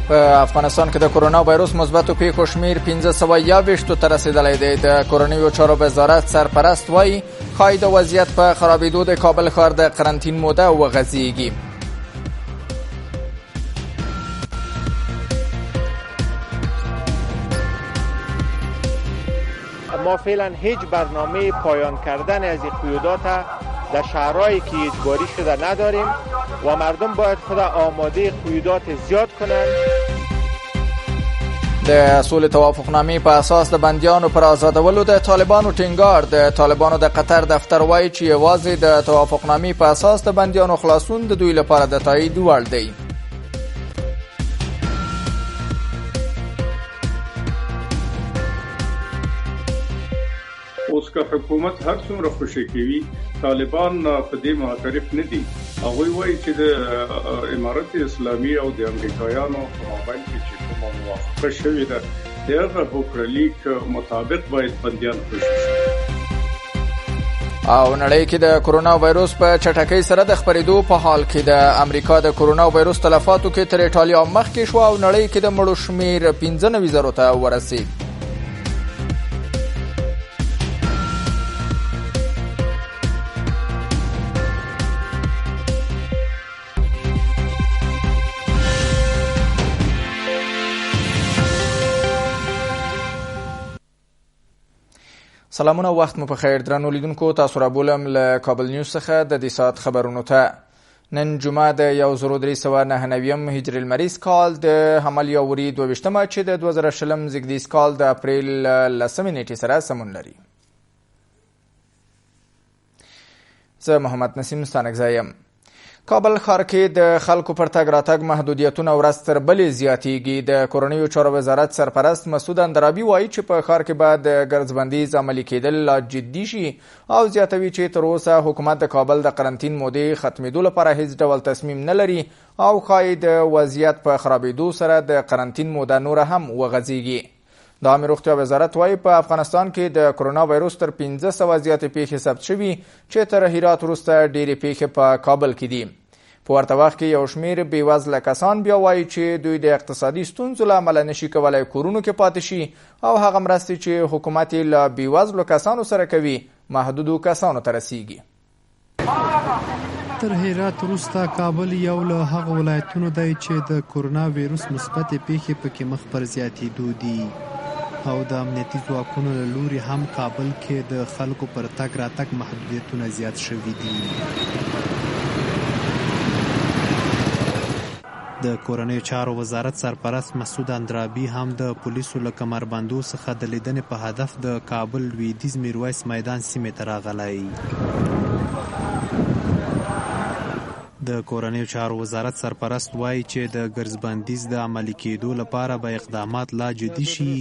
په افغانستان کې د کرونا وایروس مثبتو پیښو شمیر 1521 ته رسیدلی دی. د کورنیو چارو وزارت سرپرست وایي ښایي د وضعیت په خرابېدو د کابل ښار د قرنطین موده وغځېږي. ما فعلا هیچ برنامه پایان کردن از این قیودات در شهرهایی که اجباری شده نداریم و مردم باید خود آماده قیودات زیاد کنند. د سولې توافقنامې په اساس د بندیانو پر آزادولو د طالبانو ټینګار. د طالبانو د قطر دفتر وایي چې یوازې د توافقنامې په اساس د بندیانو خلاصون د دوی لپاره د تایید وړ دی. اوس که حکومت هر څومره خوشي کوي طالبان په دې معترف نه دي. هغوی وایي چې د امارت اسلامي او د امریکایانو په مابین کې چې کومه موافقه شوې ده د هغه بوکرلیک مطابق باید بندیان خوشي شي. او نړۍ کې د کرونا وایروس په چټکۍ سره د خپرېدو په حال کې د امریکا د کرونا وایروس تلفاتو کې تر ایټالیا مخکې شو او نړۍ کې د مړو شمیر 95,000 ته ورسید. سلامونه، وخت مو په خیر درنو لیدونکو. تاسو را بولم له کابل نیوز څخه د دې ساعت خبرونو ته. نن جمعه د 1399 هجري لمریز کال د حمل یاوري 22مه چې د 2020 زیږدیز کال د اپریل 10 نیټې سره سمون لري. زه محمد نسیم ستانکزی یم. کابل ښار کې د خلکو پر تګ راتګ محدودیتونه ورځ تر بلې زیاتیږي. د کورنیو چارو وزارت سرپرست مسعود اندرابي وایي چې په ښار کې باید د ګرځبندیز عملي کېدل لا جدي شي او زیاتوي چې تر اوسه حکومت د کابل د قرنطین مودې ختمېدو لپاره هیڅ ډول تصمیم نه لري او ښایي د وضعیت په خرابېدو سره د قرنطین موده نوره هم وغځېږي. د عامې روغتیا وزارت وایي په افغانستان کې د کرونا وایروس تر 1500 زیاتې پیښې ثبت شوي چې تر هرات وروسته ډېرې پیښې په کابل کې دي. په ورته وخت کې یو شمېر بېوزله کسان بیا وایي چې دوی د اقتصادي ستونزو له امله نشي کولی کورونو کې پاتې شي او هغه مرستې چې حکومت یې له بېوزلو کسانو سره کوي محدودو کسانو ته رسیږي. تر هرات وروسته کابل یو له هغو ولایتونو دی چې د کرونا ویروس مثبتې پیښې پکې مخ پر زیاتېدو دي او د امنیتي ځواکونو له لوري هم کابل کې د خلکو پر تګ راتګ محدودیتونه زیات شوي دي. د کورنیو چارو وزارت سرپرست مسعود اندرابي هم د پولیسو له کمربندو څخه د لیدنې په هدف د کابل لویدیځ میرویس میدان سیمې ته راغلی. د کورنیو چارو وزارت سرپرست وایي چې د ګرځبندیز د عملي کېدو لپاره به اقدامات لا جدي شي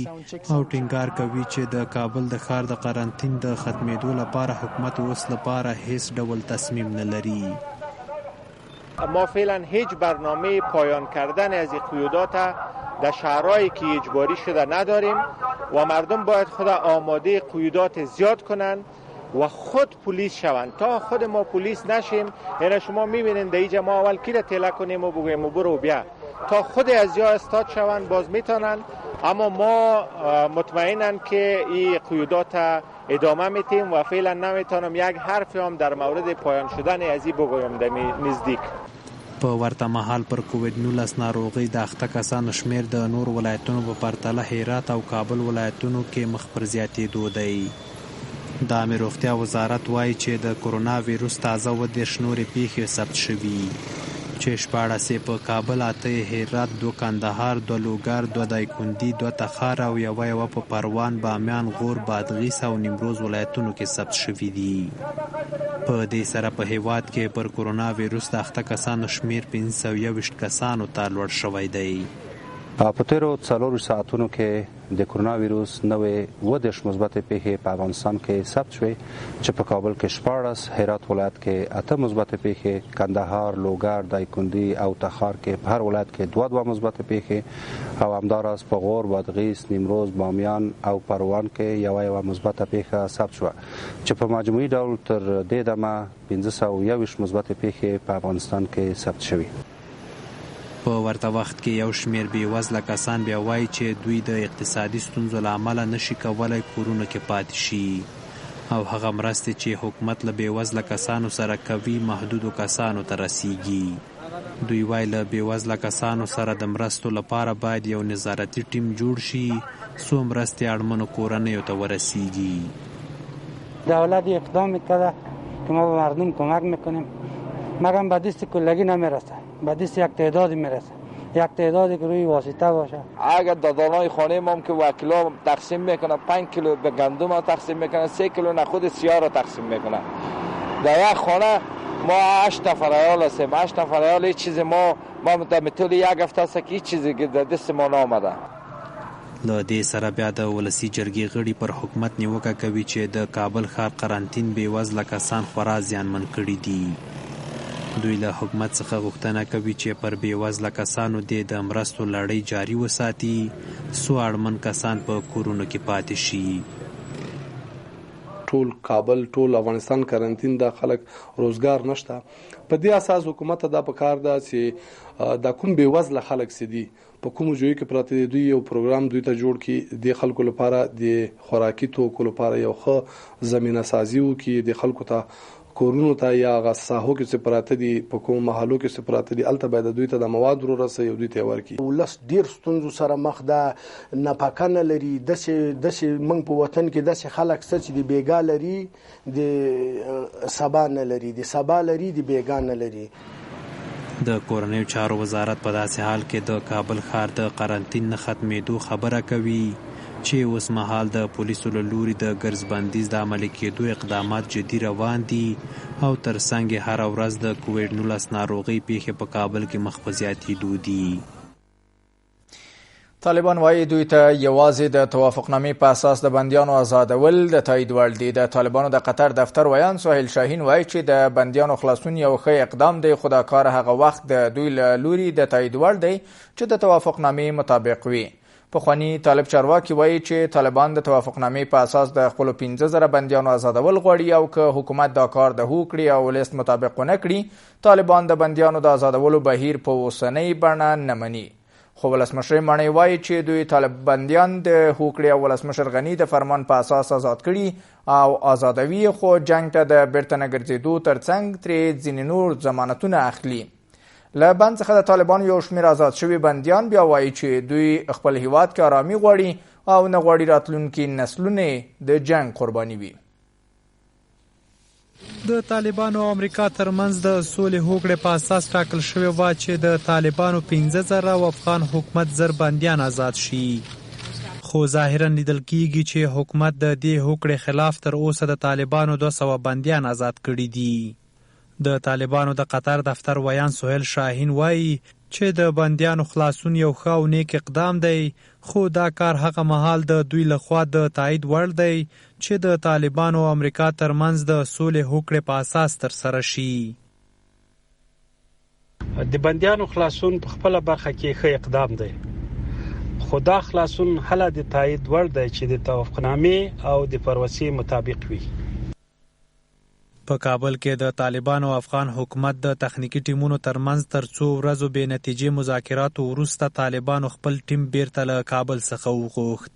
او ټینګار کوي چې د کابل د ښار د قرنطین د ختمېدو لپاره حکومت اوس لپاره هیڅ ډول تصمیم نه لري. ما فعلا هیچ برنامه پایان کردن از این قیودات در شهرهایی که اجباری شده نداریم و مردم باید خود آماده قیودات زیاد کنند و خود پلیس شوند. تا خود ما پلیس نشیم، یعنی شما میبینید در اینجا ما اول کی را تله کنیم و بگویم برو بیا، تا خود از جا استاد شوند باز میتونند. اما ما مطمئنن که این قیودات ادامه میتیم و فعلا نمیتونم یک حرف هم در مورد پایان شدن از این بگویم در نزدیک. په ورته مهال پر کووید-19 ناروغۍ د اخته کسانو شمیر د نور ولایتونو په پرتله هرات او کابل ولایتونو کې مخ پر زیاتېدو دی. د عامې روغتیا وزارت وایي چې د کرونا ویروس تازه 29 نورې پیښې ثبت شوي چې 14 په کابل، 8 هرات، 2 کندهار، 2 لوګر، 2 دایکنډي، 2 تخار او یوه په پروان، بامیان، غور، بادغیس او نیمروز ولایتونو کې ثبت شوي دي. په دې سره په هیواد کې پر کرونا ویروس د اخته کسانو شمیر 521 کسانو ته لوړ شوی دی. په تیرو 4 ساعتونو کې د کرونا ویروس 29 مثبتې پیښې په افغانستان کې ثبت شوې چې په کابل کې 14، هرات ولایت کې 8 مثبتې پیښې، کندهار، لوګر، دایکنډي او تخار کې په هر ولایت کې 2 مثبتې پیښې او همداراز په غور، بادغیس، نیمروز، بامیان او پروان کې یوه مثبته پیښه ثبت شوه چې په مجموعي ډول تر دې دمه 521 مثبتې پیښې په افغانستان کې ثبت شوې. په ورته وخت کې یو شمېر بېوزله کسان بیا وایي چې دوی د اقتصادي ستونزو له امله نشي کولی کورونو کې پاتې شي او هغه مرستې چې حکومت له بېوزله کسانو سره کوي محدودو کسانو ته رسیږي. دوی وایي له بېوزله کسانو سره د مرستو لپاره باید یو نظارتي ټیم جوړ شي څو مرستې اړمنو کورنیو ته ورسیږي. دولت اقدام کرده که ما به مردم کمک میکنیم مگر به دست کلگی نمیرسه، به دست یک تعدادی میرسه، یک تعدادی که روی واسطه باشه. اگر دادانای خانه ما که وکیلا تقسیم میکنن 5 کیلو به گندم تقسیم میکنن 3 کیلو نخود سیاه را تقسیم میکنن. در یک خانه ما 8 نفر عیال هستیم، 8 نفر عیال هیچ چیز ما در طول یک هفته است که هیچ چیزی در دست ما نامده. له دې سره بیا د ولسي جرګې غړي پر حکومت نیوکه کوي چې د کابل ښار قرنطین بېوزله کسان خورا زیانمن کړي دي. دوی له حکومت څخه غوښتنه کوي چې پر بېوزله کسانو دې د مرستو لړۍ جاري وساتي څو اړمن کسان په کورونو کې پاتې شي. ټول کابل ټول افغانستان قرنطین د خلک روزګار نشته. په دې اساس حکومت ته دا پکار ده چې دا کوم بېوزله خلک سي دي په کومو ځایو کې پراته دي دوی یو پروګرام دوی ته جوړ کړي د خلکو لپاره د خوراکي توکو لپاره یو ښه زمینه سازي وکړي د خلکو ته کورونو ته یا هغه ساحو کې چې پراته دي په کومو محلو کې چې پراته دي هلته باید دوی ته د مواد ورسوي او دوی ته یې ورکړي. ولس ډېر ستونزو سره مخ ده، نفقه نه لري. داسې موږ په وطن کې داسې خلک شته چې د بېګا لري د سبا نه لري، د سبا لري د بېګا نه لري. د کورنیو چارو وزارت په داسې حال کې د کابل ښار د قرنطین نه ختمېدو خبره کوي چې اوس مهال د پولیسو له لوري د ګرځبندیز د عملي کېدو اقدامات جدي روان دي او ترڅنګ یې هره ورځ د کووډ-19 ناروغۍ پیښې په کابل کې مخ په زیاتېدو دي. طالبان وایي دوی ته یوازې د توافقنامې په اساس د بندیانو آزادول د تایید وړ دي. د طالبانو د قطر دفتر ویان سهیل شاهین وایي چې د بندیانو خلاصون یو ښه اقدام دی خو دا کار هغه وخت د دوی له لوري د تایید وړ دی چې د توافقنامې مطابق وي. پخواني طالب چارواکي وایي چې طالبان د توافقنامې په اساس د خپلو 15,000 بندیانو آزادول غواړي او که حکومت دا کار د هو کړي او لیست مطابق ونه کړي طالبان د بندیانو د آزادولو بهیر په اوسنۍ بڼه نه مني. خو ولسمشر ماڼۍ وایي چې دوی طالب بندیان د هو کړي او ولسمشر غني د فرمان په اساس آزاد کړي او آزادوي خو جنګ ته د بیرته نه ګرځېدو ترڅنګ ترې ځینې نور ضمانتونه اخلي. له بند څخه د طالبانو یو شمېر آزاد شوي بندیان بیا وایي چې دوی خپل هیواد کې آرامي غواړي او نه غواړي راتلونکي نسلونه د جنګ قرباني وي. د طالبانو او امریکا ترمنځ د سولې هوکړې په اساس ټاکل شوې وه چې د طالبانو 15,000 او افغان حکومت 1000 بندیان آزاد شي. خو ظاهرا لیدل کیږي چې حکومت د دې هوکړې خلاف تر اوسه د طالبانو 200 بندیان آزاد کړي دي. د طالبانو د قطر دفتر ویان سهیل شاهین وایي چې د بندیانو خلاصون یو ښه او نیک اقدام دی خو دا کار هغه مهال د دوی لخوا د تایید وړ دی چې د طالبانو او امریکا ترمنځ د سولې هوکړې په اساس ترسره شي. د بندیانو خلاصون په خپله برخه کې ښه اقدام دی خو دا خلاصون هله د تایید وړ دی چې د توافقنامې او د پروسې مطابق وي. په کابل کې د طالبانو او افغان حکومت د تخنیکی ټیمونو ترمنځ تر څو ورځو بې نتیجې مذاکراتو وروسته طالبانو خپل ټیم بیرته له کابل څخه وغوښت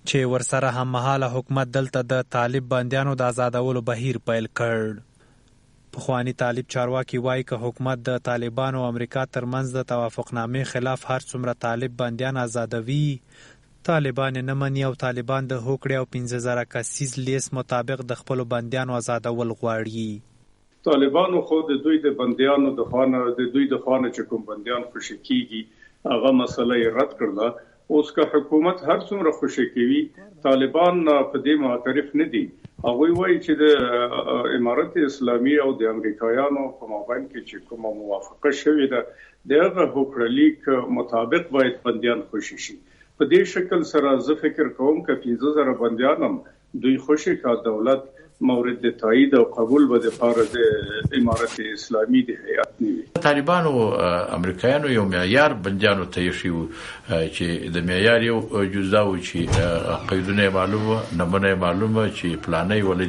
چې ورسره هممهاله حکومت دلته د طالب بندیانو د آزادولو بهیر پیل کړ. پخوانی طالب چارواکي وایي که حکومت د طالبانو او امریکا ترمنځ د توافقنامې خلاف هر څومره طالب بندیان آزادوي طالبان نه مني او طالبان د هوکړې او 15,000 کسیز لیست مطابق د خپلو بندیانو آزادول غواړي. طالبانو خو د دوی د بندیانو د خانه چې کوم بندیان خوشي کیږي هغه مسله یې رد کړله. اوس که حکومت هر څومره خوشي کوي طالبان په دې معترف نه دي. هغوی وایي چې د امارت اسلامي او د امریکایانو په مابین کې چې کومه موافقه شوې ده د هغه هوکړه لیک مطابق باید بندیان خوشي شي. په دې شکل سره زه فکر کوم که 15,000 بندیان هم دوی خوشي کا دولت مورد تایید او قبول به د لپاره د امارت اسلامي د هیئت نیوي. طالبانو امریکایانو یو معیار بندیانو ته یې چې د معیار یو جزء و چې قیدونه معلومه نمونه معلومه چې پلانې ولې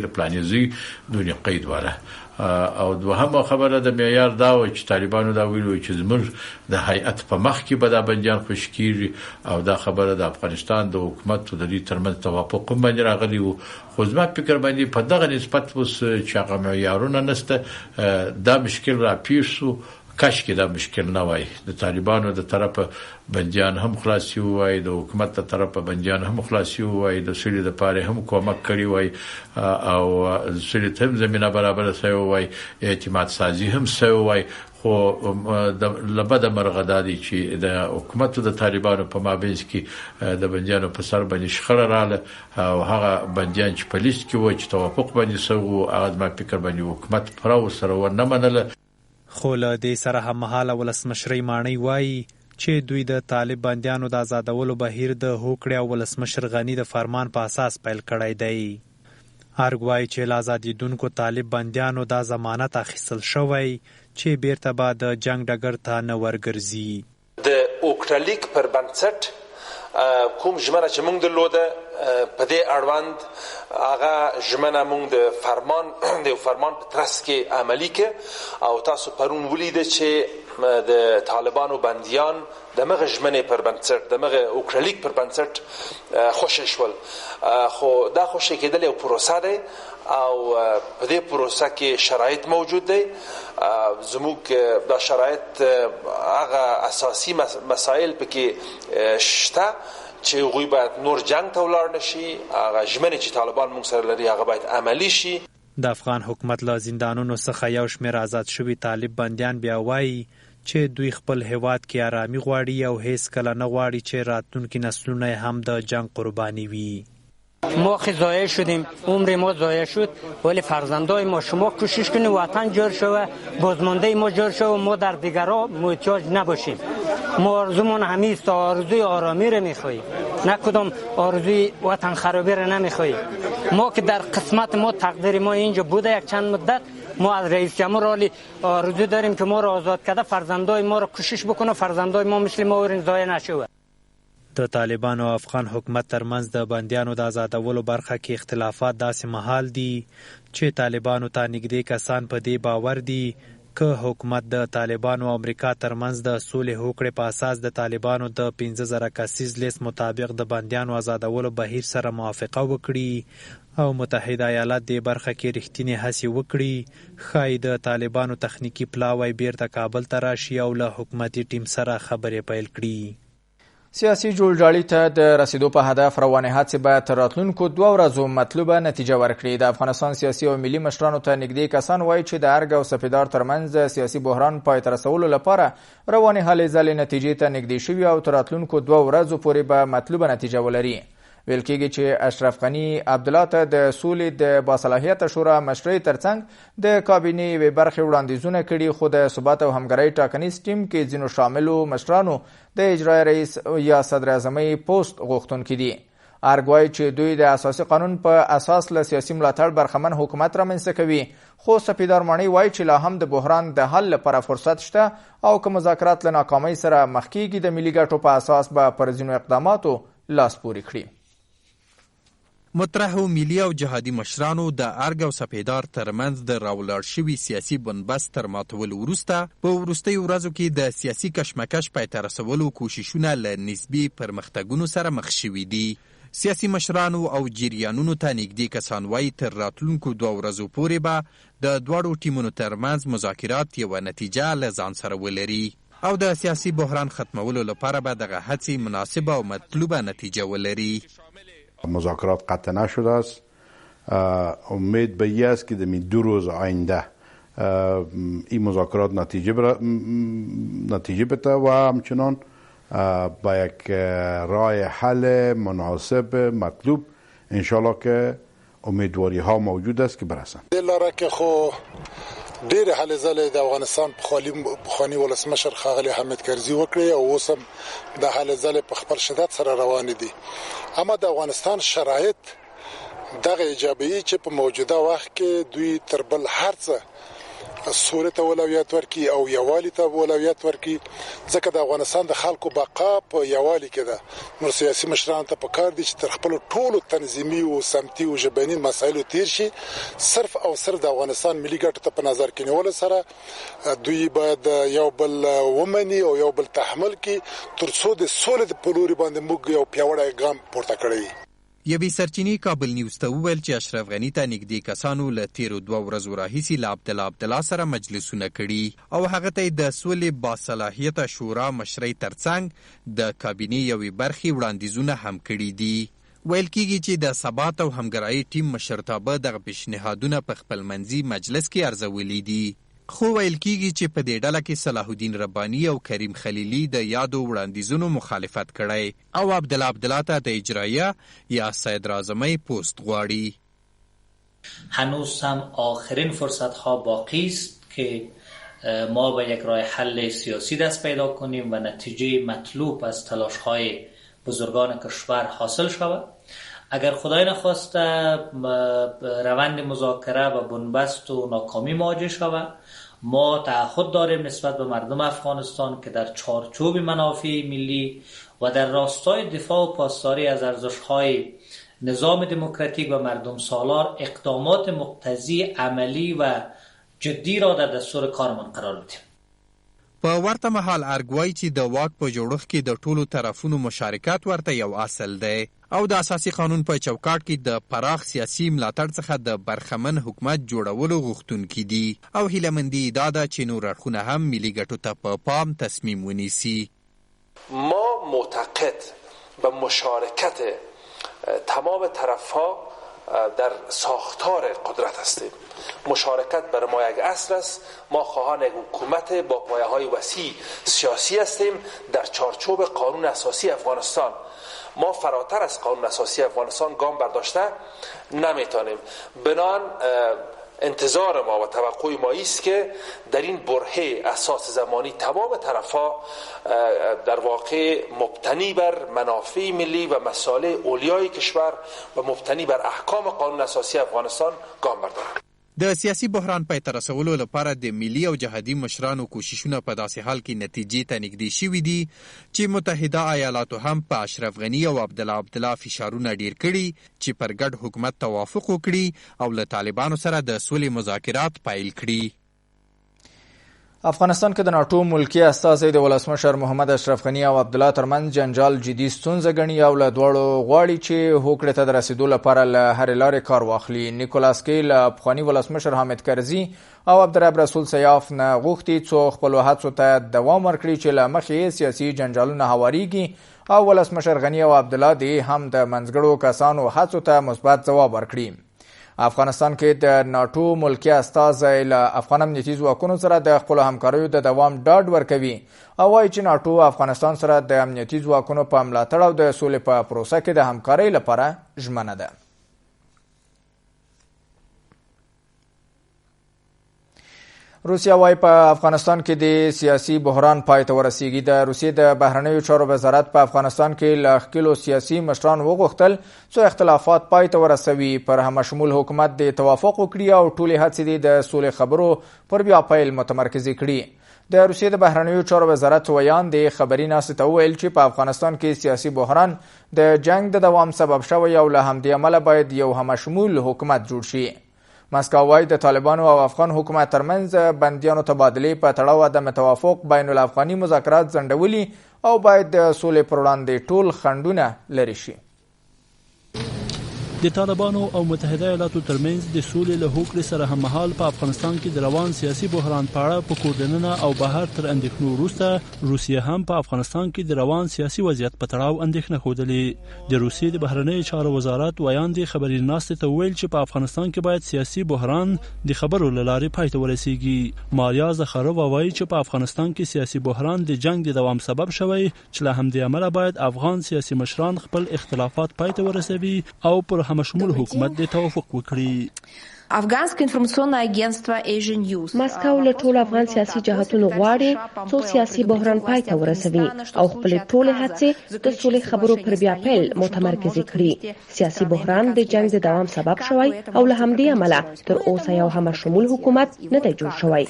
د پلانې زی دونی قید وره او دوهمه خبره د معیار دا و چې طالبانو دا ویلو چې زموږ د هیئت په مخ کې به دا بنديان خوشکیږي او دا خبره د افغانستان د حکومت او د دې ترمنځ توافق باندې راغلی وو. خو زما فکر باندې په دغه نسبت اوس چې هغه معیارونه نشته دا مشکل را پیښ شو. کاش کې دا مشکل نه وای. د طالبانو د طرفه بنديان هم خلاصي وای، د حکومت د طرفه بنديان هم خلاصي وای، د سړي د پاره هم کومک کړی وای او سړي ته زمينه برابر شوی وای، اعتماد سازي هم شوی وای. خو د لبد مرغدادي چې د حکومت د طالبانو په مابينځ کې د بنديانو په سر باندې شخړه رااله او هغه بنديان چې په لیست کې و چې توافق باندې سوو هغه ما فکر باندې حکومت پراو سره ونه منله. خو له دې سره هم مهاله ولسمشرۍ ماڼۍ وایي چې دوی د طالب بندیانو د آزادولو بهیر د هوکړې او ولسمشر غني د فرمان په اساس پیل کړی دی. ارګ وایي چې له آزادېدونکو طالب بندیانو دا ضمانت اخیستل شوی چې بیرته به د جنگ ډګر ته نه ورګرځي. د اوکرالیک پر بنسټ کوم ژمنه چې موږ درلوده په دې اړوند هغه ژمنه موږ د فرمان په ترڅ کې عملي کړ او تاسو پرون ولیده چې د طالبانو بندیان د مغه ژمنې پر بنسټ د مغه اوکرالیک پر بنسټ خوشی شول. خو دا خوشی کېدل یو پروسه دی او په دې پروسه کې شرایط موجود دی. زموږ دا شرایط هغه اساسي مسائل پکې شته چې غوی باید نور جنگ ته ولاړ نشي، هغه ژمنې چې طالبان موږ سره لري هغه باید عملی شي. د افغان حکومت له زندانونو څخه یو شمېر آزاد شوي طالب بندیان بیا وایي چې دوی خپل هیواد کې آرامي غواړي او هیڅ کله نه غواړي چې راتلونکي نسلونه هم د جنگ قرباني وي. ما ضایع شدیم، عمر ما ضایع شد، ولی فرزندای ما شما کوشش کنید وطن جور شوه، بازمانده ما جور شوه، ما در دیگرها محتاج نباشیم. ما آرزومون همین است، آرزوی آرامی رو میخواهیم، نه کدام آرزوی وطن خرابی رو نمیخواهیم. ما که در قسمت ما تقدیر ما اینجا بوده یک چند مدت، ما از رئیس جمهور عالی آرزو داریم که ما رو آزاد کرده، فرزندای ما رو کوشش بکنه فرزندای ما مثل ما ورین ضایع نشوه. د طالبانو او افغان حکومت ترمنځ د بندیانو د آزادولو برخه کې اختلافات داسې مهال دي چې طالبانو ته نږدې کسان په دې باور دي که حکومت د طالبانو او امریکا ترمنځ د سولې هوکړې په اساس د طالبانو د 15,000 کسیز لیست مطابق د بندیانو آزادولو بهیر سره موافقه وکړي او متحده ایالات دې برخه کې رښتینې هڅې وکړي، ښایي د طالبانو تخنیکي پلاوی بیرته کابل ته راشي او له حکومتي ټیم سره خبرې پیل کړي. سیاسي جوړجاړي ته د رسیدو په هدف روانې هڅې باید تر راتلونکو 2 ورځو مطلوبه نتیجه ورکړي. د افغانستان سیاسي او ملي مشرانو ته نږدې کسان وایي چې د ارګ او سپیدار ترمنځ د سیاسي بحران پای ته رسولو لپاره روانې هلې ځلې نتیجې ته نږدې شوي او تر راتلونکو 2 ورځو پورې به مطلوبه نتیجه ولري. ویل کېږي چې اشرف غني عبدالله ته د سولې د باصلاحیته شورا مشرۍ ترڅنګ د کابینې یوې برخې وړاندیزونه کړي، خو د ثبات او همکارۍ ټاکنیز ټیم کې ځینو شاملو مشرانو د اجرایي رئیس یا صدر اعظمۍ پوسټ غوښتونکي دي. ارګ وایي چې دوی د اساسي قانون په اساس له سیاسي ملاتړ برخمن حکومت رامنځته کوي، خو سپیدار ماڼۍ وایي چې لا هم د بحران د حل لپاره فرصت شته او که مذاکرات له ناکامۍ سره مخ کېږي د ملي ګټو په اساس به پر ځینو اقداماتو لاس پورې کړي. مطرحو ملي او جهادي مشرانو د ارګ او سپیدار ترمنځ د راولاړ شوي سیاسي بنبست تر ماتولو وروسته په وروستیو ورځو کې د سیاسي کشمکش پای ته رسولو کوششونه له نسبي پرمختګونو سره مخ شوي دي. سیاسي مشرانو او جریانونو ته نږدې کسان وایي تر راتلونکو 2 ورځو پورې به د دواړو ټیمونو ترمنځ مذاکرات یوه نتیجه له ځان سره ولري او د سیاسي بحران ختمولو لپاره به دغه هڅې مناسبه او مطلوبه نتیجه ولري. مذاکرات قطع نشده است. امید به این است که در 2 روز آینده این مذاکرات نتیجه بده و همچنان با یک راه حل مناسب مطلوب انشالله که امیدواری ها موجود است که برسن. دلاره که خو ډېر هلې ځلې د افغانستان پخواني ولسمشر ښاغلی حامد کرزي وکړې او اوس هم د هلې ځلې په خپل شدت سره روانې دي، اما د افغانستان شرایط دغه ایجابوي چې په موجوده وخت کې دوی تر بل هر څه سولې ته اولویت ورکړي او یووالي ته اولویت ورکړي، ځکه د افغانستان د خلکو بقا په یووالي کې ده. نو سیاسي مشران ته پکار دي چې تر خپل ټولو تنظیمي او سمتي او ژبني مسایلو تیر شي، صرف او صرف د افغانستان ملي ګټو ته په نظر کې نیول سره دوی باید یو بل ومني او یو بل تحمل کړي، ترڅو د سولې په لوري باندې موږ یو پیاوړی ګام پورته کړی. یوې سرچینې کابل نیوز ته وویل چې اشرف غني ته نږدې کسانو له تیرو 2 ورځو راهیسې له عبدالله سره مجلسونه کړي او هغه ته د سولې باصلاحیته شورا مشرۍ ترڅنګ د کابینې یوې برخې وړاندیزونه هم کړي دي. ویل کېږي چې د ثبات او همګرایي ټیم مشرتابه دغه پیشنهادونه په خپلمنځي مجلس کې ارزولي دي. خو ویل کېږي چې په دې ډله کې صلاح الدین رباني او کریم خلیلي د یادو وړاندیزونو مخالفت کړی او عبدالله ته د اجرایه یا صدر اعظمۍ پست غواړي. هنوز هم آخرین فرصت ها باقی است که ما به یک راه حل سیاسی دست پیدا کنیم و نتیجه مطلوب از تلاش های بزرگان کشور حاصل شود. اگر خدای نخواسته روند مذاکره و بنبست و ناکامی مواجه شود، ما تعهد داریم نسبت به مردم افغانستان که در چارچوب منافع ملی و در راستای دفاع و پاسداری از ارزش‌های نظام دموکراتیک و مردم سالار اقدامات مقتضی عملی و جدی را در دستور کارمان قرار بدیم. په ورته مهال ارګ وایي چې د واک په جوړښت کې د ټولو طرفونو مشارکت ورته یو اصل دی او د اساسي قانون په چوکاټ کې د پراخ سیاسي ملاتړ څخه د برخمن حکومت جوړولو غوښتونکي دي او هیلهمندي دا ده چې نور اړخونه هم ملي ګټو ته په پام تصمیم ونیسي. ما معتقد به مشارکت تمام طرف‌ها در ساختار قدرت هستیم. مشارکت بر ما یک اصل است. ما خواهان یک حکومت با پایه‌های وسیع سیاسی هستیم در چارچوب قانون اساسی افغانستان. ما فراتر از قانون اساسی افغانستان گام برداشته نمیتونیم. بنان انتظار ما و توقع ما است که در این برهه اساس زمانی تمام طرف‌ها در واقع مبتنی بر منافع ملی و مصالح اولیای کشور و مبتنی بر احکام قانون اساسی افغانستان گام بردارند. د سیاسي بحران پای ته رسولو لپاره د ملي او جهادي مشرانو کوششونه په داسې حال کې نتیجې ته نږدې شوي دي چې متحده ایالاتو هم په اشرف غني او عبدالله فشارونه ډیر کړي چې پر ګډ حکومت توافق وکړي او له طالبانو سره د سولې مذاکرات پیل کړي. افغانستان کې د ناټو ملکی استازی د ولسمشر محمد اشرف غني او عبدالله ترمنځ جنجال جدي ستونزه ګڼي او له دواړو غواړي چې هوکړې ته د رسیدو لپاره له هرې لارې کار واخلي. نیکولاس کی له پخواني ولسمشر حامد کرزي او عبدالرب رسول سیاف نه غوښتي څو خپلو هڅو ته دوام ورکړي چې له مخې سیاسي جنجالونه هواریږي او ولسمشر غني او عبدالله دې هم د منځګړو کسانو هڅو ته مثبت ځواب ورکړي. افغانستان کې د ناټو ملکی استازی له افغان امنیتي ځواکونو سره د خپلو همکاریو د دوام ډاډ ورکوي او وایي چې ناټو افغانستان سره د امنیتي ځواکونو په ملاتړ او د سولې په پروسه کې د همکارۍ لپاره ژمنه ده. روسیا وايي په افغانستان کې د سیاسي بحران پای ته ورسیږي. د روسیې د بهرنیو چارو وزارت په افغانستان کې له ښکېلو سیاسي مشران وغوښتل څو اختلافات پای ته ورسوي، پر همشمول حکومت د توافق وکړي او ټولې هڅې د سولې خبرو پر بیا پیل متمرکزې کړي. د روسیې د بهرنیو چارو وزارت ویان د خبري ناستې ته وویل چې په افغانستان کې سیاسي بحران د جنگ د دوام سبب شوی او له همدې امله باید یو همشمول حکومت جوړ شي. مسکو وايي د طالبانو او افغان حکومت ترمنځ بندیانو تبادلې په تړاو عدم توافق بین الافغاني مذاکرات ځنډولي او باید د سولې پر وړاندې ټول خنډونه لرې شي. د طالبانو او متحده ایالاتو ترمنځ د سولې له هوکړې سره هممهال په افغانستان کې د روان سیاسي بحران په اړه په کور دننه او بهر تر اندېښنو وروسته روسیه هم په افغانستان کې د روان سیاسي وضعیت په تړاو اندېښنه ښودلې. د روسیې د بهرنیو چارو وزارت ویان د خبري ناستې ته ویل چې په افغانستان کې باید سیاسي بحران د خبرو له لارې پای ته ورسیږي. ماریا زخارova وایي چې په افغانستان کې سیاسي بحران د جنگ د دوام سبب شوی چې له همدې امله باید افغان سیاسي مشران خپل اختلافات پای ته ورسوي او پر همشمول حکومت د توافق وکړي. افغانسکو انفرماسیوني اجنسیو ایژن نیوز مسکو له ټول افغان سیاسي جهاتونو غواړي څو سیاسي بحران پای ته ورسوي او خپل ټول هڅې د سولې خبرو پر بیا پیل متمرکز کړي. سیاسي بحران د جنگ د دوام سبب شوی او له همدې امله تر اوسه یو همشمول حکومت نه دی جوړ شوی.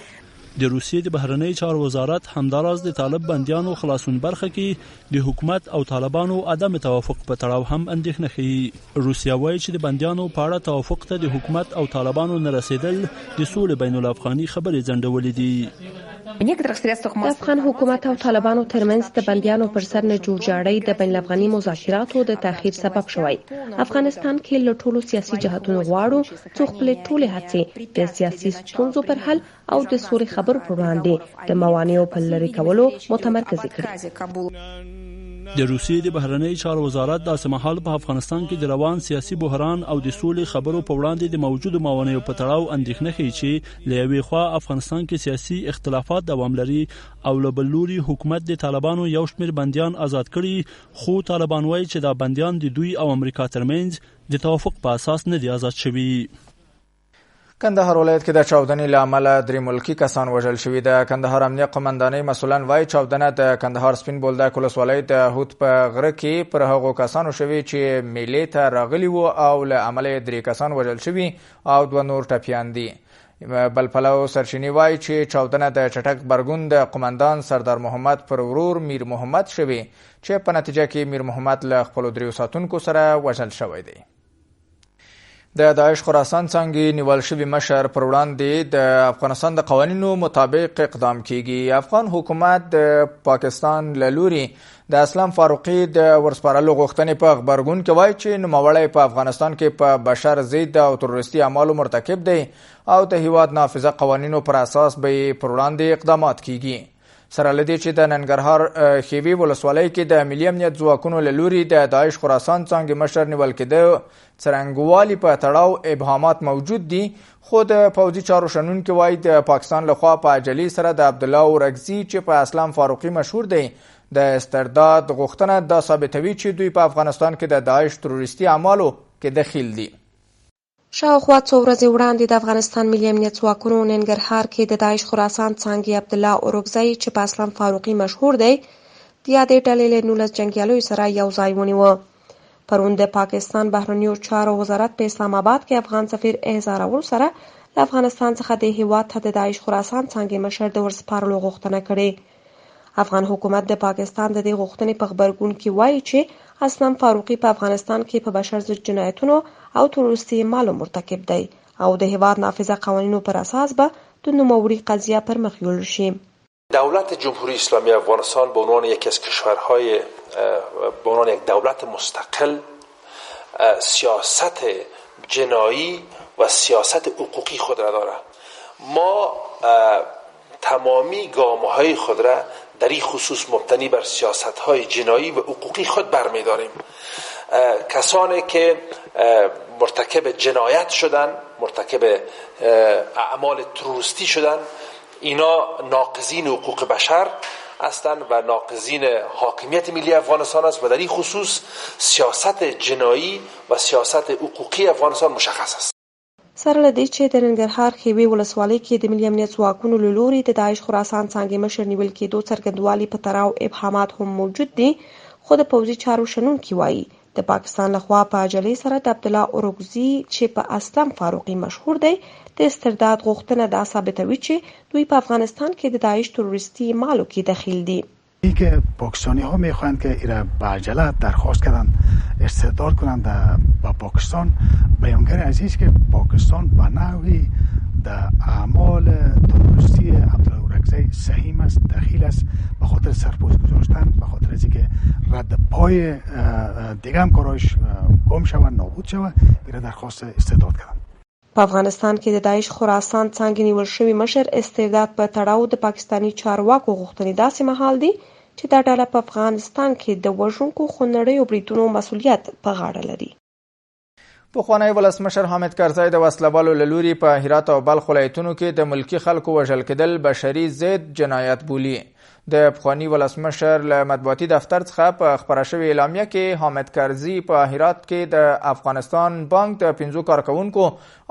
د روسیې د بهرنی چارو وزارت همداراز د طالب بندیانو خلاصون برخه کې د حکومت او طالبانو عدم توافق په تړاو هم اندېښنه ښیي. روسیا وایي چې د بندیانو په اړه توافق ته د حکومت او طالبانو نه رسیدل د سولې بین الافغاني خبرې ځنډولې دي. د افغان حکومت او طالبانو ترمنځ د بندیانو پر سر نه جوړجاړی د بین الافغاني مذاکراتو د تاخیر سبب شوی. افغانستان کې له ټولو سیاسي جهاتونو غواړو چې خپل ټولې هڅې د سیاسي ستونزو پر حل او د سولې خبرو پر وړاندې د موانعو په لرې کولو متمرکز کړي. د روسیې د بهرنی چارو وزارت داسې مهال په افغانستان کې د روان سیاسي بحران او د سولې خبرو په وړاندې د موجودو موانعو په تړاو اندېښنه ښیي چې له یوې خوا افغانستان کې سیاسي اختلافات دوام لري او له بل لوري حکومت د طالبانو یو شمېر بندیان آزاد کړي، خو طالبان وایي چې دا بندیان د دوی او امریکا ترمنځ د توافق په اساس نه دي آزاد شوي. کندهار ولایت کې د چاودنې له امله 3 ملکی کسان وژل شوي. د کندهار امنیه قومندانۍ مسؤلان وایي چاودنه د کندهار سپین بولدک ولسوالۍ د هوت په غره کې پر هغو کسانو شوي چې میلې ته راغلي وو او له امله 3 کسان وژل شوي او 2 نور ټپیان دي. بل پلو سرچینې وایي چې چاودنه د چټک برګون د قومندان سردار محمد پر ورور میر محمد شوي چې په نتیجه کې میر محمد له خپلو 3 ساتونکو سره وژل شوی دی. د داعش خراسان څانګې نیول شوي مشر پر وړاندې د افغانستان د قوانینو مطابق اقدام کیږي. افغان حکومت د پاکستان له لوري د اسلام فاروقي د ورسپارلو غوښتنې په غبرګون کې وایي چې نوموړی په افغانستان کې په بشر ضد او تروریستي اعمالو مرتکب دی او د هیواد نافذه قوانینو پر اساس به پر وړاندې اقدامات کیږي. سره لدی چې د ننګرهار خیوي ولسوالۍ کې د ملي امنیت ځواکونو له لوري د داعش خراسان څانګې مشر نیول کېده څرنګوالي په تړاو ابهامات موجود دي، خو د پوځي چارو شنونکي وایي د پاکستان لخوا په عجلي سره د عبدالله اورکزي چې په اسلام فاروقي مشهور دی د استرداد غوښتنه دا ثابتوي چې دوی په افغانستان کې د داعش تروریستي اعمالو کې دخیل دي. شاوخوا څو ورځې وړاندې د افغانستان ملي امنیت ځواکونو ننګرهار کې د داعش خراسان څانګې عبدالله اورکزي چې په اسلام فاروقي مشهور دی د یادې ډلې له 19 جنګیالیو سره یو ځای ونیوه. پرون د پاکستان بهرنیو چارو وزارت په اسلام آباد کې افغان سفیر احزار اول سره له افغانستان څخه د هیواد ته د داعش خراسان څانګې مشر د ورسپارلو غوښتنه کړې. افغان حکومت د پاکستان د دې غوښتنې په غبرګون کې وایي چې اسلام فاروقي په افغانستان کې په بشر ضد جنایتونو او تروریستي اعمالو مرتکب دی او د هیواد نافذه قوانینو پر اساس به د نوموړي قضیه پر مخ یوړل شي. دولت جمهوری اسلامی افغانستان به عنوان یکی از کشورهای به عنوان یک دولت مستقل سیاست جنایی و سیاست حقوقی خود را دارد. ما تمامی گام‌های خود را در این خصوص مبتنی بر سیاست‌های جنایی و حقوقی خود برمی‌داریم. کسانی که مرتکب جنایت شدن، مرتکب اعمال تروریستی شدن، اینا ناقضین حقوق بشر هستند و ناقضین حاکمیت ملی افغانستان است و در این خصوص سیاست جنایی و سیاست حقوقی افغانستان مشخص است. سره له دې چې د ننګرهار خیوي ولسوالۍ کې د ملي امنیت ځواکونو له لوري د داعش خراسان څانګې مشر نیول کېدو څرګندوالي په تړاو ابهامات هم موجود دي، خو د پوځي چارو شنونکي وایي د پاکستان لخوا په عجلې سره د عبدالله اورکزي چې په اسلام فاروقي مشهور دی د استرداد غوښتنه دا ثابتوي چې دوی په افغانستان کې د داعش تروریستي اعمالو کې دخیل دي. این که پاکستانی ها میخواهند که ایره به عجله درخواست کردن استرداد کنند با پاکستان، بیانگر عزیز که پاکستان به نوعی در اعمال تروریستی عبدالله اورکزی سهیم است، دخیل است، به خاطر سرپوش گذاشتن، به خاطر از اینکه رد پای دیگه هم کارایش گم شود، نابود شود، ایره درخواست استرداد کردن. په افغانستان کې د داعش خراسان څانګې نیول شوي مشر استرداد په تړاو د پاکستاني چارواکو غوښتنې داسې مهال دي چې دا ډله په افغانستان کې د وژونکو خونړیو بریدونو مسؤلیت په غاړه لري. پخوانی ولسمشر حامد کرزی د وسلوالو له لوري په هرات او بلخ ولایتونو کې د ملکي خلکو وژل کېدل بشري ضد جنایت بولي. د پخواني ولسمشر له مطبوعاتي دفتر څخه په خپره شوې اعلامیه کې حامد کرزي په هرات کې د افغانستان بانک د 5 کارکونکو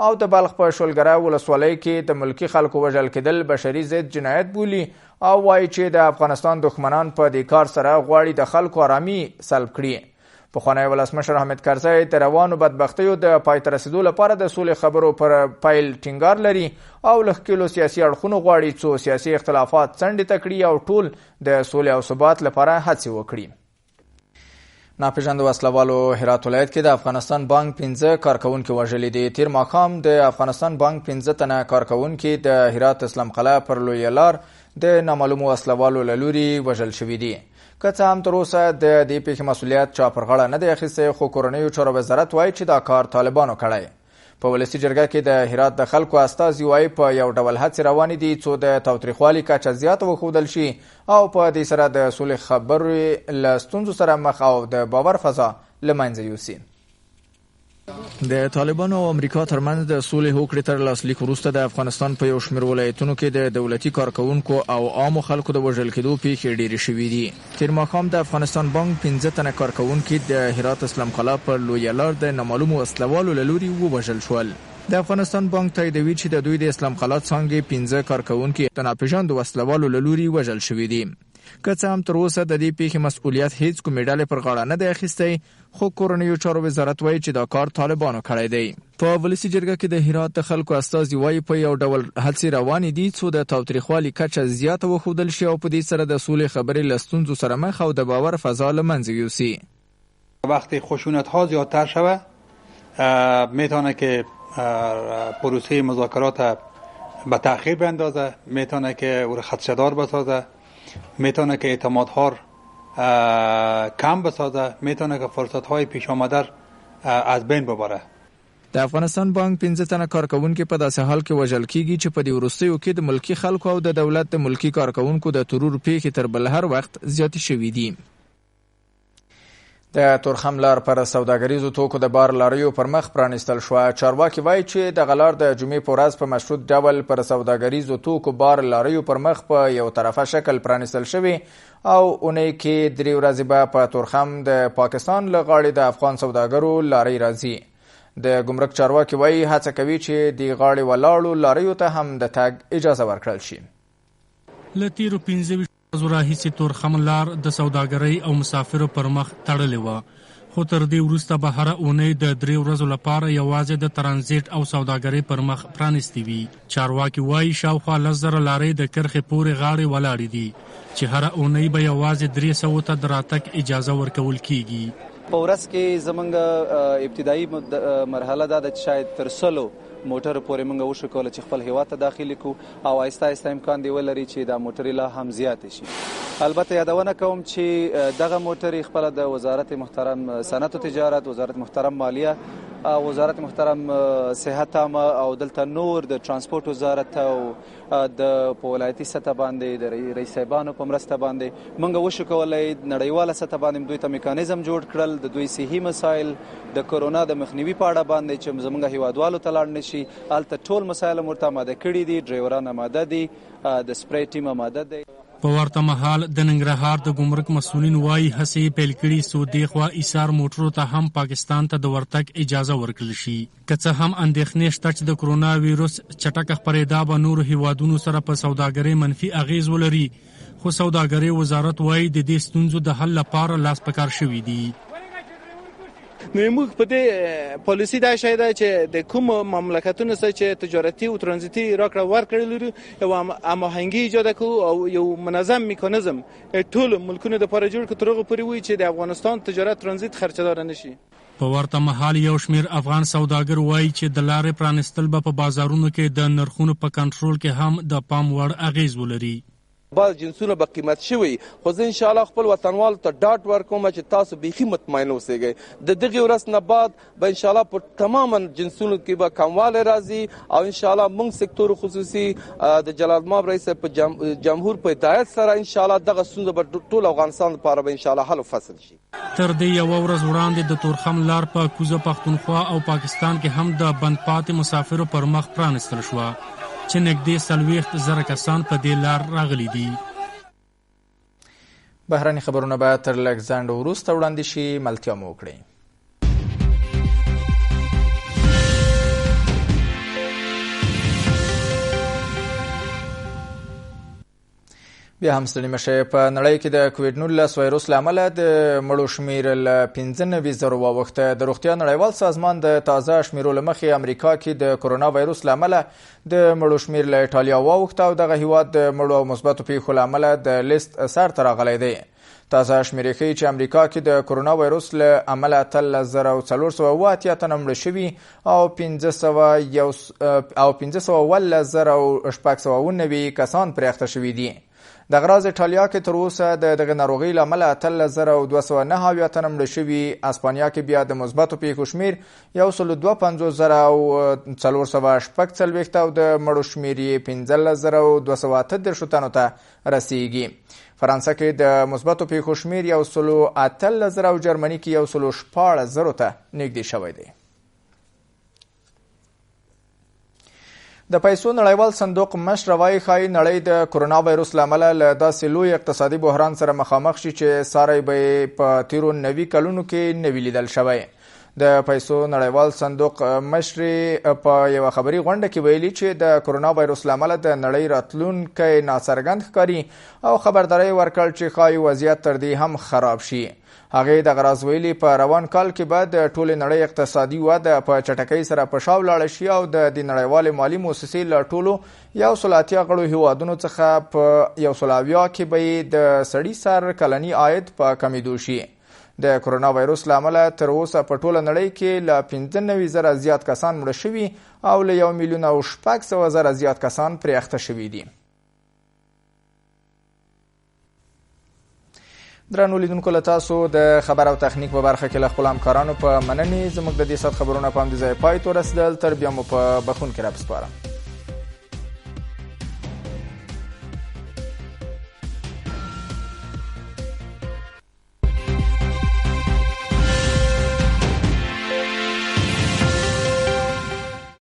او د بلخ په شولګره ولسوالۍ کې د ملکی خلکو وژل کېدل بشري ضد جنایت بولي او وایي چې د افغانستان دښمنان په دې کار سره غواړي د خلکو آرامي سلب کړي. پخوانی ولسمشر حامد کرزي د روانو بدبختیو د پای ته رسیدو لپاره د سولې خبرو پر پیل ټینګار لري او له ښکېلو سیاسي اړخونو غواړي څو سیاسي اختلافات څنډې ته کړي او ټول د سولې او ثبات لپاره هڅې وکړي. ناپېژاندو وسلوالو هرات ولایت کې د افغانستان بانک 15 کارکونکي وژلي دي. تیر ماښام د افغانستان بانک 15 تنه کارکونکي د هرات اسلام قلعه پر لویه لار د نامعلومو وسلوالو له لوري وژل شوي دي. که څه هم تر اوسه د دې پیښې مسؤلیت چا پر غاړه نه دی اخیستی، خو کورنیو چارو وزارت وایي چې دا کار طالبانو کړی. په ولسي جرګه کې د هرات د خلکو استازي وایي په یو ډول هڅې روانې دي څو د تاوتریخوالي کچه زیاته وښودل شي او په دې سره د سولې خبرې له ستونزو سره مخ او د باور فضا له منځه یوسي. د طالبانو او امریکا ترمنځ د سولې هوکړې تر لاسلیک وروسته د افغانستان په یو شمېر ولایتونو کې د دولتي کارکونکو او عامو خلکو د وژل کېدو پیښې ډېرې شوي دي. تیر ماښام د افغانستان بانک 15 تنه کارکونکي د هرات اسلام قلعه پر لویه لار د نامعلومو وسلوالو له لوري ووژل شول. د افغانستان بانک تاییدوي چې د دوی د اسلام قلعه څانګې 15 کارکونکي د ناپېژاندو وسلوالو له لوري وژل شوي دي. که څه هم تر اوسه د دې پیښې مسؤلیت هیڅ کومې ډلې پر غاړه نه دی اخیستی، خو کورنیو چارو وزارت وایي چې دا کار طالبانو کړی دی. په ولسي جرګه کې د هرات د خلکو استازي وایي په یو ډول هڅې روانې دي څو د تاوتریخوالي کچه زیاته وښودل شي او په دې سره د سولې خبرې له ستونزو سره مخ او د باور فضا له منځه یوسي. وقتی خشونت ها زیادتر شود میتونه که پروسه مذاکرات به تأخیر بیندازه، میتونه که او را خدشه‌دار بسازه، میتونه که اعتمادها کم بسازه، میتونه که فرصت‌های پیش آمده از بین ببره. د افغانستان بانک 15 تنه کارکونکي په داسې حال کې وژل کیږي چې په دې وروستیو کې د ملکی خلکو او د دولت د ملکی کارکونکو د ترور پیښې تر بل هر وخت زیاتې شوې دي. د تورخم لار پر سوداګریزو توکو د بار لاریو پر مخ پرانیستل شوه. چارواکي وایي چې دغه لار د جمعې په ورځ په مشروط ډول پر سوداګریزو توکو بار لاریو پر مخ په یو طرفه شکل پرانیستل شوی او اونۍ کې 3 ورځې به په تورخم د پاکستان له غاړې د افغان سوداګرو لاری راځي. د ګمرک چارواکي وایي هڅه کوي چې د غاړې ولاړو لاریو ته هم د تګ اجازه ورکړل شي. له تیرو 15 ورځو راهیسې تورخم لار د سوداګرۍ او مسافرو پر مخ تړلې وه، خو تر دې وروسته به هره اونۍ د 3 ورځو لپاره یوازې د ترانزیت او سوداګرۍ پر مخ پرانیستې وي. چارواکي وایي شاوخوا 10,000 لارۍ د کرښې پورې غاړې ولاړې دي چې هره اونۍ به یوازې 300 ته د راتګ اجازه ورکول کیږي. په ورځ کې زمونږ ابتدایي مرحله دا ده چې شاید تر 100 موټر پورې موږ وشو کوله چې خپل هیواد ته داخلي کو او آهسته آهسته امکان دی ولري چې دا موټر لا هم زیات شي. البته یادونه کوم چې دغه موټر خپل د وزارت محترم صنعت او تجارت، وزارت محترم مالیه، وزارت محترم صحت عامه او دلته نور د ترانسپورت وزارت او د ولایتي سطح باندې د رئیس صاحبانو په مرسته باندې موږ وشو کولای نړیواله سطح باندې دوی ته میکانیزم جوړ کړل د دوی صحي مسایل د کورونا د مخنیوي په اړه باندې چې زموږ هیوادوالو ته لاړ نشي. البته ټول مسایل مرته آماده کړي دي، ډرایوران آماده دي، د سپری ټیم آماده دی. په ورته مهال د ننګرهار د ګمرک مسؤلین وایي هڅې پیل کړي څو دېخوا ایثار موټرو ته هم پاکستان ته د ورتګ اجازه ورکړل شي. که څه هم اندېښنې شته چې د کرونا ویروس چټک خپرېدا به نورو هیوادونو سره په سوداګرۍ منفي اغیز ولري، خو سوداګرۍ وزارت وایي د دې ستونزو د حل لپاره لاس په کار شوي دي. نو موږ په دې پالیسي دا شای ده چې د کوم مملکتونو سره چې تجارتي او ترانزیتي راکړه ورکړه لري یو هماهنګي ایجاد کړو او یو منظم میکانیزم ټول ملکونو د لپاره جوړ کړو ترغه پورې وي چې د افغانستان تجارت ترانزیت خرچدار نشي. په ورته مهال یو شمیر افغان سوداګر وایي چې د لارې پرانستل به په بازارونو کې د نرخونو په کنټرول کې هم د پام وړ اغیز ولري. بعض جنسونه به قیمت شوي، خو زه انشاءالله خپل وطنوال ته ډاټ ورکوم چې تاسو بیخي مطمئن اوسئ. د دغې ورځ نه بعد به انشاءالله په تماما جنسونو کې به کموالی راځي او انشاءالله موږ سکتور خصوصي د جلال الدین رئیس په جمهور په هدایت سره انشاءالله دغه ستونزه به ټول افغانستان لپاره به انشاءالله حل فصل شي. تر دې یوه ورځ وړاندې د تورخم لار په کوزه پښتونخوا او پاکستان کې هم د بند پاتې مسافرو پر مخ پرانستل شوه چې نږدې 40,000 کسان په دې لار راغلي دي. بهرني خبرونه به تر لږ ځنډ وروسته وړاندې شي. ملتیا مو وکړئ. بیا هم ستړي مه شئ. په نړۍ کې د کوویډ-19 وایروس له امله د مړو شمېر له 95,000 واوښته. د روغتیا نړیوال سازمان د تازه شمیرو له مخې امریکا کې د کرونا وایروس له امله د مړو شمېر له ایټالیا واوښته او دغه هیواد د مړو او مثبتو پیښو له امله د لیست سر ته راغلی دی. تازه شمیرې ښیي چې امریکا کې د کرونا وایروس له امله 13,487 تنه مړه شوي او 15,690 کسان پرې اخته شوي دي. دغه راز ایټالیا کې تر اوسه د دغه ناروغۍ له امله 13,209 تنه مړه شوي. اسپانیا کې بیا د مثبتو پیښو شمېر 152,446 او د مړو شمېر یې 15,238 تنو ته رسیږي. فرانسه کې د مثبتو پیښو شمېر 118,000 او جرمني کې 114,000 ته نږدې شوی دی. د پیسو نړیوال صندوق مشر وایي ښایي نړۍ د کرونا وایروس له امله له داسې لوی اقتصادي بحران سره مخامخ شي چې ساری به یې په تیرو 90 کلونو کې نه وي لیدل شوی. د پیسو نړیوال صندوق مشر په یوه خبري غونډه کې ویلي چې د کرونا وایروس له امله د نړۍ راتلونکی ناڅرګند ښکاري او خبرداری ورکړ چې ښایي وضعیت تر دې هم خراب شي. هغې دغه راز ویلي په روان کال کې به د ټولې نړۍ اقتصادي وده په چټکۍ سره په شا ولاړه شي او د دې نړیوالې مالي موسسې له ټولو 180 غړو هیوادونو څخه په 170 کې به یې د سړي سر کلني عاید په کمیدو شي. د کرونا وایروس له امله تر اوسه په ټوله نړۍ کې له 95,000 زیات کسان مړه شوي او له 1,600,000 زیات کسان پرې اخته شوي دي. درنو لیدونکو له تاسو د خبر او تخنیک په برخه کې له خپلو همکارانو په مننې. زموږ د دې ساعت خبرونه په همدې ځای پای ته ورسېدل. تر بیا مو په بخښونکي رابسپارم.